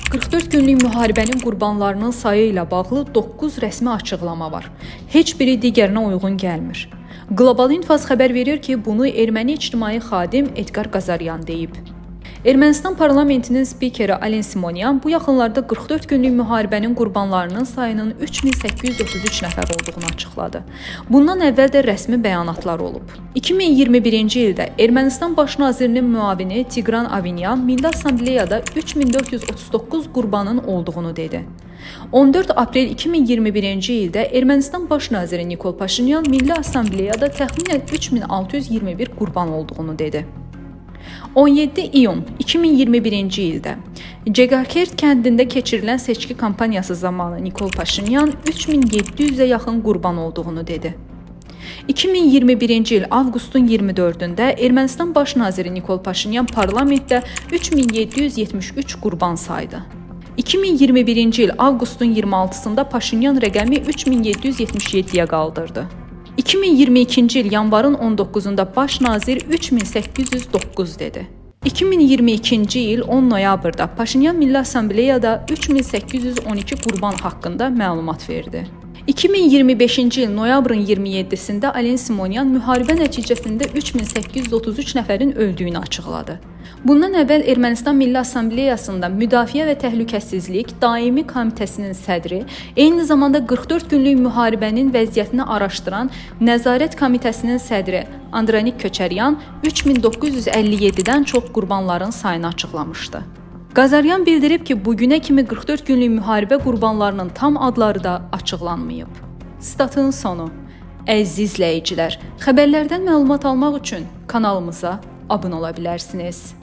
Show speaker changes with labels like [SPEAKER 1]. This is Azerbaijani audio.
[SPEAKER 1] 44 günlük müharibənin qurbanlarının sayı ilə bağlı 9 rəsmi açıqlama var. Heç biri digərinə uyğun gəlmir. Qlobal İnfaz xəbər verir ki, bunu erməni ictimai xadim Edgar Qazaryan deyib. Ermənistan parlamentinin spikeri Alen Simonyan bu yaxınlarda 44 günlük müharibənin qurbanlarının sayının 3833 nəfər olduğunu açıqladı. Bundan əvvəl də rəsmi bəyanatlar olub. 2021-ci ildə Ermənistan baş nazirinin müavini Tigran Avinyan Milli Assambleyada 3439 qurbanın olduğunu dedi. 14 aprel 2021-ci ildə Ermənistan baş naziri Nikol Paşinyan Milli Assambleyada təxminən 3621 qurban olduğunu dedi. 17 iyun 2021-ci ildə Ceqarkert kəndində keçirilən seçki kampaniyası zamanı Nikol Paşinyan 3700-ə yaxın qurban olduğunu dedi. 2021-ci il avqustun 24-də Ermənistan baş naziri Nikol Paşinyan parlamentdə 3773 qurban saydı. 2021-ci il avqustun 26-sında Paşinyan rəqəmi 3777-yə qaldırdı. 2022-ci il yanvarın 19-da baş nazir 3809 dedi. 2022-ci il 10 noyabrda Paşinyan Milli Assambleyada 3812 qurban haqqında məlumat verdi. 2025-ci il noyabrın 27-sində Alen Simonyan müharibə nəticəsində 3833 nəfərin öldüyünü açıqladı. Bundan əvvəl Ermənistan Milli Assambleyasında Müdafiə və Təhlükəsizlik Daimi Komitəsinin sədri, eyni zamanda 44 günlük müharibənin vəziyyətini araşdıran Nəzarət Komitəsinin sədri Andranik Köçəryan 3957-dən çox qurbanların sayını açıqlamışdı. Qazaryan bildirib ki, bugünə kimi 44 günlük müharibə qurbanlarının tam adları da açıqlanmayıb. Statın sonu. Əziz izləyicilər, xəbərlərdən məlumat almaq üçün kanalımıza abunə ola bilərsiniz.